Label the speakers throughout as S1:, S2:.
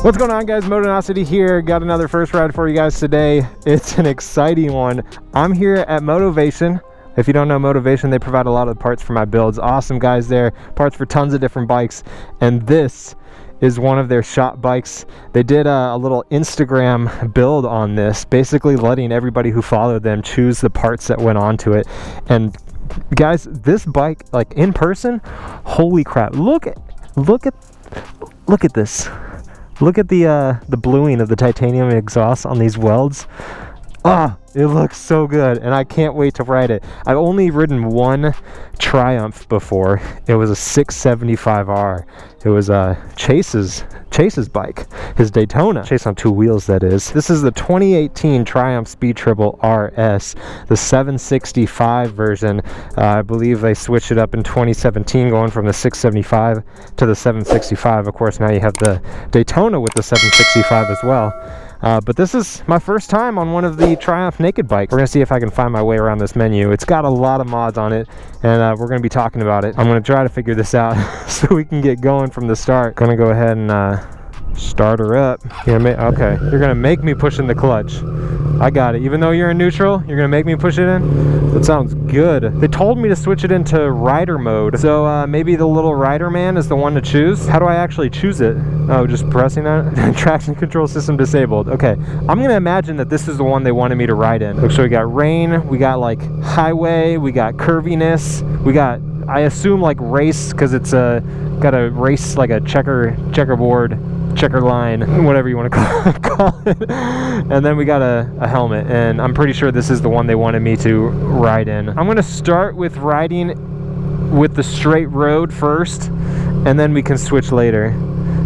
S1: What's going on, guys? Motonosity here. Got another first ride for you guys today. It's an exciting one. I'm here at Motivation. If you don't know Motivation, they provide a lot of parts for my builds. Awesome guys there. Parts for tons of different bikes. And this is one of their shop bikes. They did a little Instagram build on this, basically letting everybody who followed them choose the parts that went onto it. And guys, this bike, like in person, holy crap. Look at this. Look at the bluing of the titanium exhaust on these welds. Ah, it looks so good, and I can't wait to ride it. I've only ridden one Triumph before. It was a 675R. It was Chase's bike, his Daytona. Chase on two wheels, that is. This is the 2018 Triumph Speed Triple RS, the 765 version. I believe they switched it up in 2017, going from the 675 to the 765. Of course, now you have the Daytona with the 765 as well. But this is my first time on one of the Triumph naked bikes. We're gonna see if I can find my way around this menu. It's got a lot of mods on it, and we're gonna be talking about it. I'm gonna try to figure this out so we can get going from the start. Gonna go ahead and start her up. Okay, you're gonna make me push in the clutch. I got it. Even though you're in neutral, you're gonna make me push it in? That sounds good. They told me to switch it into rider mode, so maybe the little rider man is the one to choose. How do I actually choose it? Oh, just pressing that? Traction control system disabled. Okay, I'm gonna imagine that this is the one they wanted me to ride in. So we got rain, we got like highway, we got curviness, we got, I assume, like race, because it's got a race, like a checkerboard, checker line, whatever you want to call it. And then we got a helmet, and I'm pretty sure this is the one they wanted me to ride in. I'm going to start with riding with the straight road first, and then we can switch later.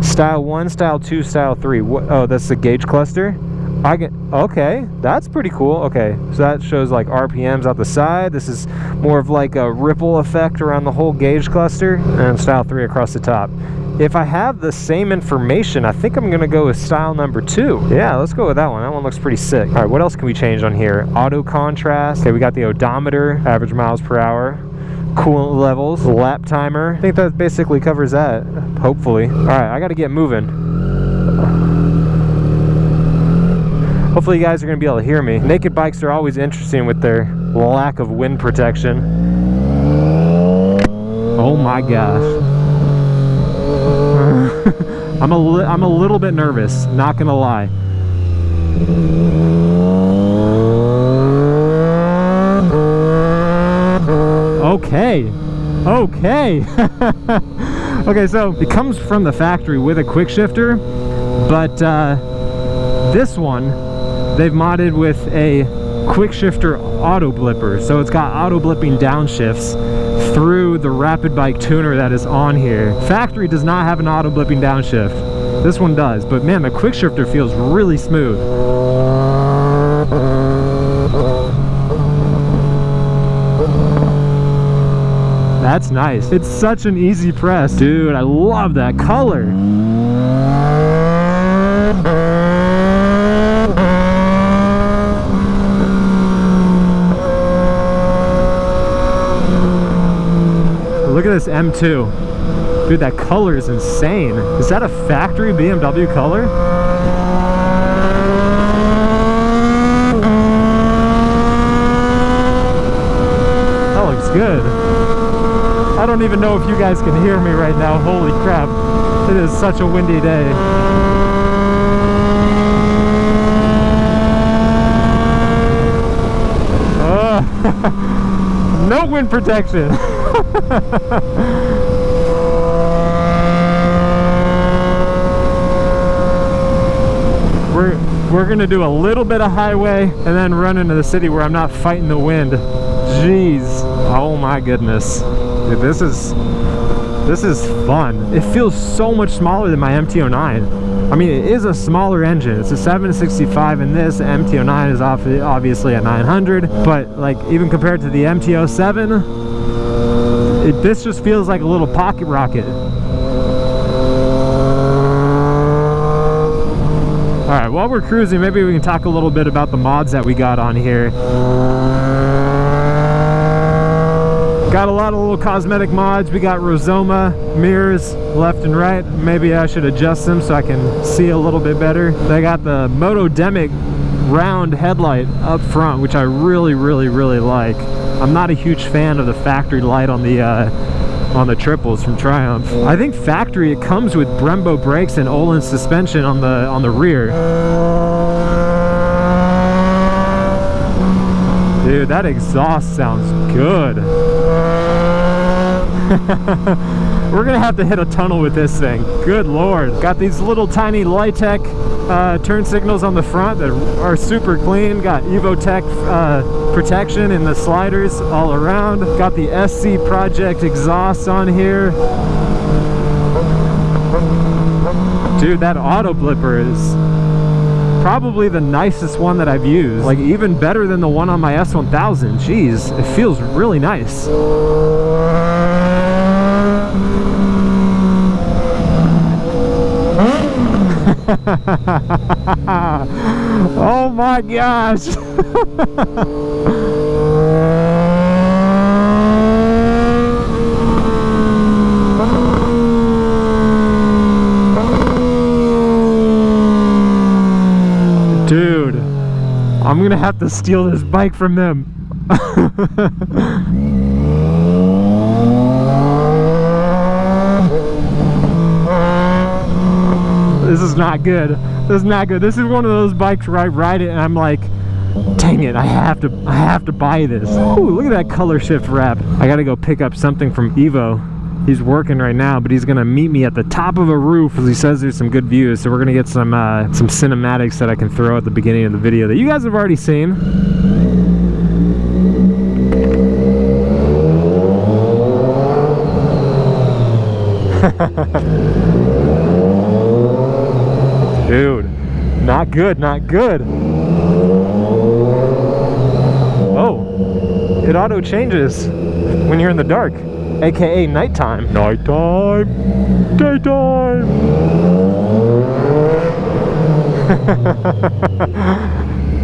S1: Style 1, Style 2, Style 3. Oh, that's the gauge cluster? Okay, that's pretty cool. Okay, so that shows like RPMs out the side. This is more of like a ripple effect around the whole gauge cluster, and Style 3 across the top. If I have the same information, I think I'm gonna go with style number 2. Yeah, let's go with that one. That one looks pretty sick. All right, what else can we change on here? Auto contrast. Okay, we got the odometer, average miles per hour, coolant levels, lap timer. I think that basically covers that, hopefully. All right, I gotta get moving. Hopefully you guys are gonna be able to hear me. Naked bikes are always interesting with their lack of wind protection. Oh my gosh. I'm a little bit nervous, not gonna lie. Okay. Okay, so it comes from the factory with a quick shifter, but this one they've modded with a quick shifter auto blipper, so it's got auto blipping downshifts through the Rapid Bike tuner that is on here. Factory does not have an auto blipping downshift. This one does, but man, the quick shifter feels really smooth. That's nice. It's such an easy press. Dude, I love that color. Look at this M2. Dude, that color is insane. Is that a factory BMW color? That looks good. I don't even know if you guys can hear me right now. Holy crap. It is such a windy day. No wind protection. We're gonna do a little bit of highway and then run into the city where I'm not fighting the wind. Jeez, oh my goodness. Dude, this is fun. It feels so much smaller than my MT-09. I mean, it is a smaller engine. It's a 765 in this. The MT-09 is obviously a 900, but like even compared to the MT-07, this just feels like a little pocket rocket. All right, while we're cruising, maybe we can talk a little bit about the mods that we got on here. Got a lot of little cosmetic mods. We got Rosoma mirrors left and right. Maybe I should adjust them so I can see a little bit better. They got the Motonosity round headlight up front, which I really like. I'm not a huge fan of the factory light on the triples from Triumph. I think factory, it comes with Brembo brakes and Olin suspension on the rear. Dude, that exhaust sounds good. We're gonna have to hit a tunnel with this thing. Good lord. Got these little tiny Litec turn signals on the front that are super clean. Got Evotech protection in the sliders all around. Got the SC Project exhaust on here. Dude, that auto blipper is probably the nicest one that I've used. Like, even better than the one on my S1000. Jeez, it feels really nice. Oh my gosh. Dude, I'm gonna have to steal this bike from them. This is not good. This is not good. This is one of those bikes where I ride it and I'm like, dang it, I have to buy this. Ooh, look at that color shift wrap. I gotta go pick up something from Evo. He's working right now, but he's gonna meet me at the top of a roof because he says there's some good views. So we're gonna get some cinematics that I can throw at the beginning of the video that you guys have already seen. Dude, not good, not good. Oh, it auto changes when you're in the dark. AKA nighttime. Nighttime, daytime.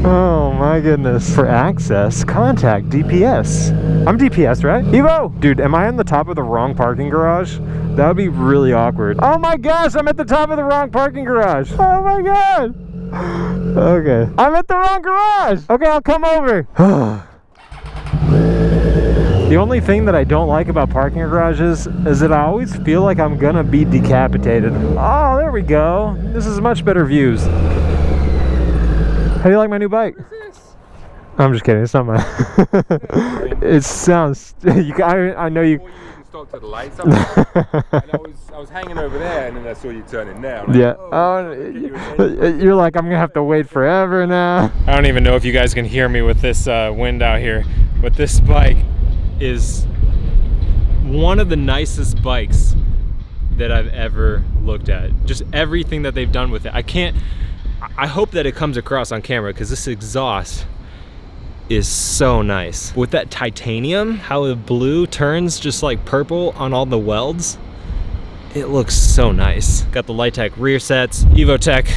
S1: Oh my goodness. For access, contact DPS. I'm DPS, right? Evo! Dude, am I on the top of the wrong parking garage? That would be really awkward. Oh my gosh, I'm at the top of the wrong parking garage. Oh my god. Okay. I'm at the wrong garage. Okay, I'll come over. The only thing that I don't like about parking garages is that I always feel like I'm gonna be decapitated. Oh, there we go. This is much better views. How do you like my new bike?
S2: What is this?
S1: I'm just kidding. It's not mine. It sounds. I know you.
S2: Stopped at the lights up there, and I was hanging over there, and then I saw you turning down.
S1: Yeah. Oh, you're like, I'm gonna have to wait forever now. I don't even know if you guys can hear me with this wind out here, but this bike is one of the nicest bikes that I've ever looked at. Just everything that they've done with it. I hope that it comes across on camera because this exhaust is so nice. With that titanium, how the blue turns just like purple on all the welds, it looks so nice. Got the Litec rear sets, Evotech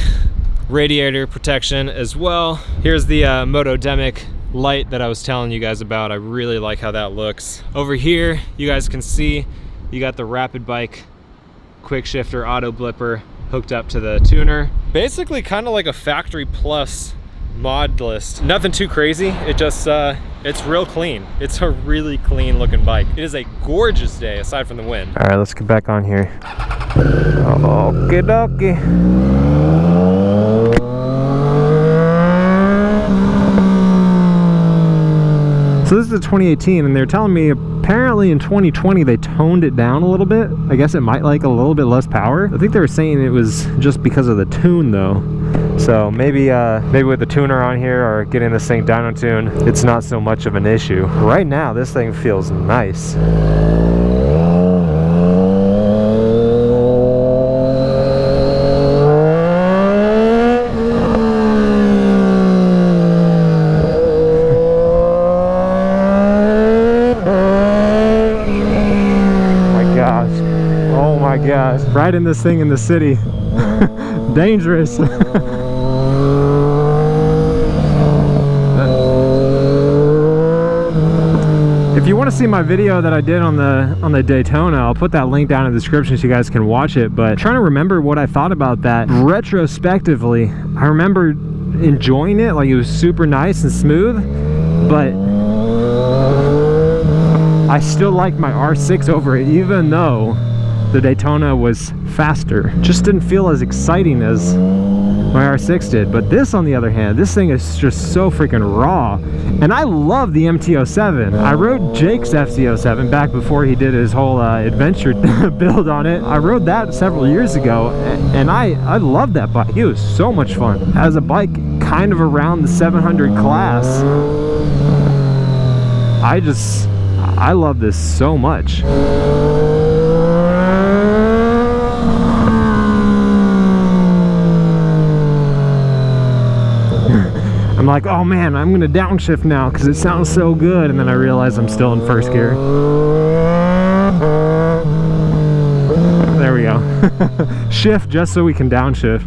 S1: radiator protection as well. Here's the Motonosity light that I was telling you guys about. I really like how that looks. Over here, you guys can see you got the Rapid Bike quick shifter auto blipper hooked up to the tuner. Basically kind of like a factory plus mod list. Nothing too crazy. It just it's real clean. It's a really clean looking bike. It is a gorgeous day aside from the wind. All right, let's get back on here. Okie dokie. So this is the 2018, and they're telling me apparently in 2020 they toned it down a little bit. I guess it might like a little bit less power. I think they were saying it was just because of the tune though. So maybe with the tuner on here or getting this thing dyno tune, it's not so much of an issue. Right now, this thing feels nice. Gosh, riding this thing in the city, dangerous. If you want to see my video that I did on the Daytona, I'll put that link down in the description so you guys can watch it. But trying to remember what I thought about that retrospectively, I remember enjoying it, like it was super nice and smooth, but I still like my R6 over it, even though the Daytona was faster. Just didn't feel as exciting as my R6 did. But this, on the other hand, this thing is just so freaking raw. And I love the MT-07. I rode Jake's FZ-07 back before he did his whole adventure build on it. I rode that several years ago, and I love that bike. It was so much fun. As a bike kind of around the 700 class, I love this so much. I'm like, oh man, I'm gonna downshift now because it sounds so good, and then I realize I'm still in first gear. There we go. Shift just so we can downshift.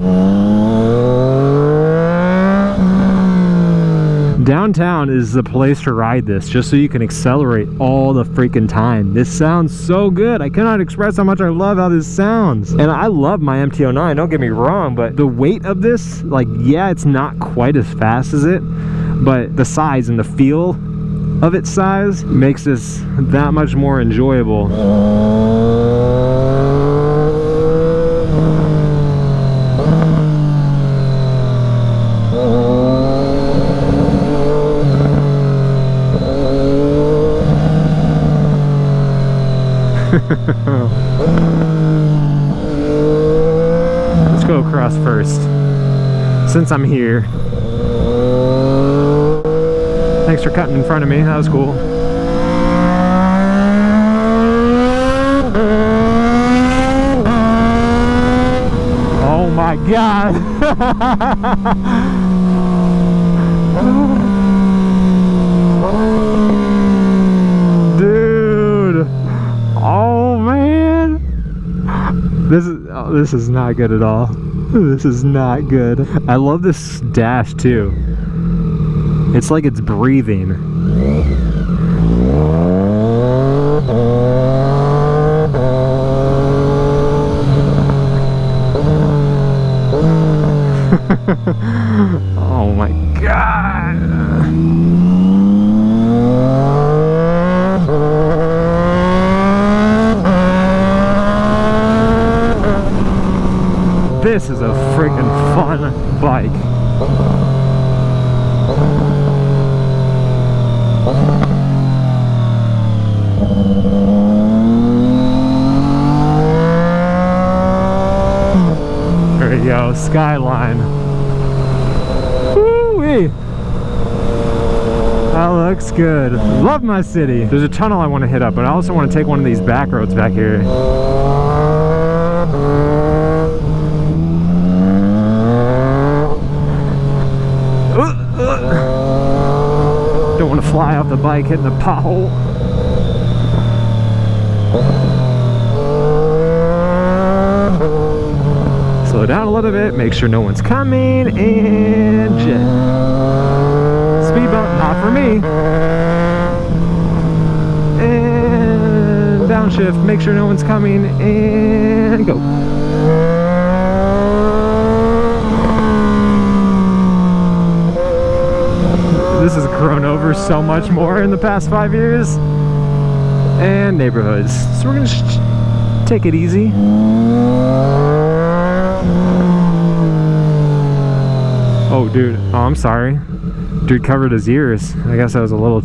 S1: Downtown is the place to ride this, just so you can accelerate all the freaking time. This sounds so good. I cannot express how much I love how this sounds. And I love my MT-09, don't get me wrong, but the weight of this, like, yeah, it's not quite as fast as it, but the size and the feel of its size makes this that much more enjoyable. Let's go across first, since I'm here. Thanks for cutting in front of me, that was cool. Oh my god. Dude, oh man, this is not good at all. This is not good. I love this dash too. It's like it's breathing. Oh my god. This is a freaking fun bike. There we go, skyline. Woo-wee. That looks good. Love my city. There's a tunnel I want to hit up, but I also want to take one of these back roads back here. Don't want to fly off the bike hitting the pothole. Slow down a little bit, make sure no one's coming, and jet. Speed bump, not for me. And downshift, make sure no one's coming, and go. This has grown over so much more in the past 5 years. And neighborhoods. So we're gonna just take it easy. Oh dude, oh I'm sorry. Dude covered his ears. I guess I was a little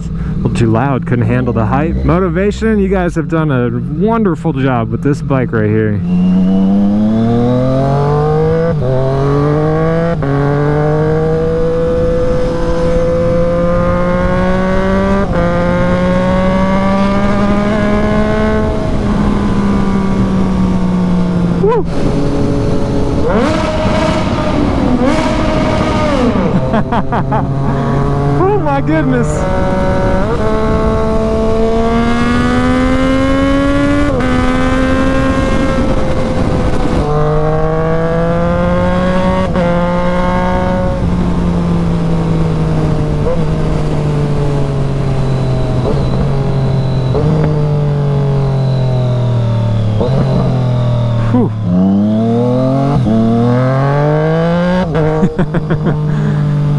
S1: too loud, couldn't handle the hype. Motivation, you guys have done a wonderful job with this bike right here. Oh my goodness.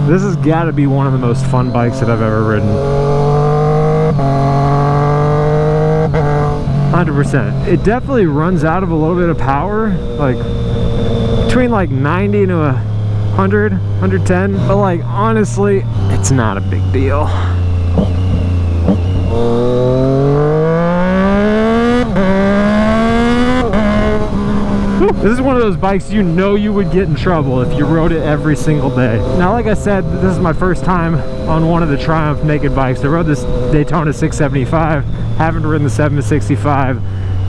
S1: This has got to be one of the most fun bikes that I've ever ridden. 100%. It definitely runs out of a little bit of power, like between like 90 to 100, 110, but like honestly, it's not a big deal. This is one of those bikes you know you would get in trouble if you rode it every single day. Now, like I said, this is my first time on one of the Triumph naked bikes. I rode this Daytona 675, haven't ridden the 765,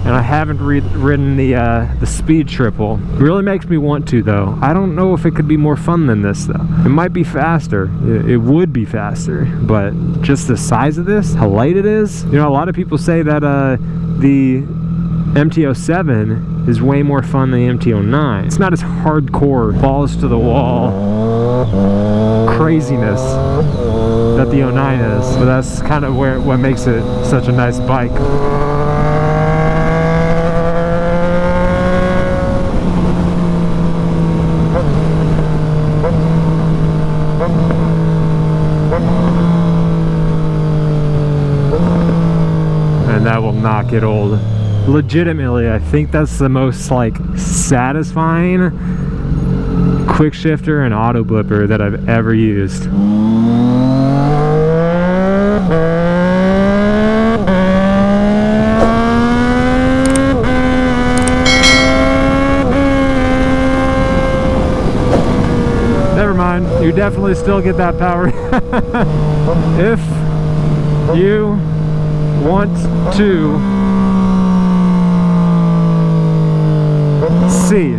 S1: and I haven't ridden the Speed Triple. It really makes me want to, though. I don't know if it could be more fun than this, though. It might be faster. It would be faster, but just the size of this, how light it is. You know, a lot of people say that the MT-07 is way more fun than the MT-09. It's not as hardcore, balls to the wall craziness that the 09 is, but that's kind of what makes it such a nice bike. And that will not get old. Legitimately, I think that's the most like satisfying quick shifter and auto blipper that I've ever used. Never mind, you definitely still get that power. If you want to see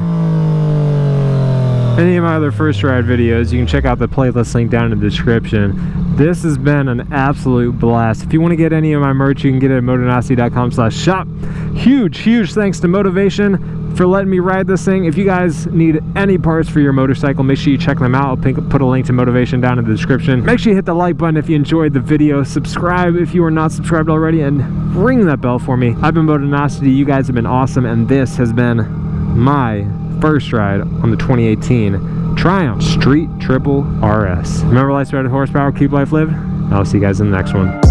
S1: any of my other first ride videos, you can check out the playlist link down in the description. This has been an absolute blast. If you want to get any of my merch, you can get it at motonosity.com/shop. Huge thanks to Motivation for letting me ride this thing. If you guys need any parts for your motorcycle, make sure you check them out. I'll put a link to Motivation down in the description. Make sure you hit the like button if you enjoyed the video. Subscribe if you are not subscribed already, and ring that bell for me. I've been Motonosity. You guys have been awesome, and this has been my first ride on the 2018 Triumph Street Triple RS. Remember, life's ride horsepower, keep life live. I'll see you guys in the next one.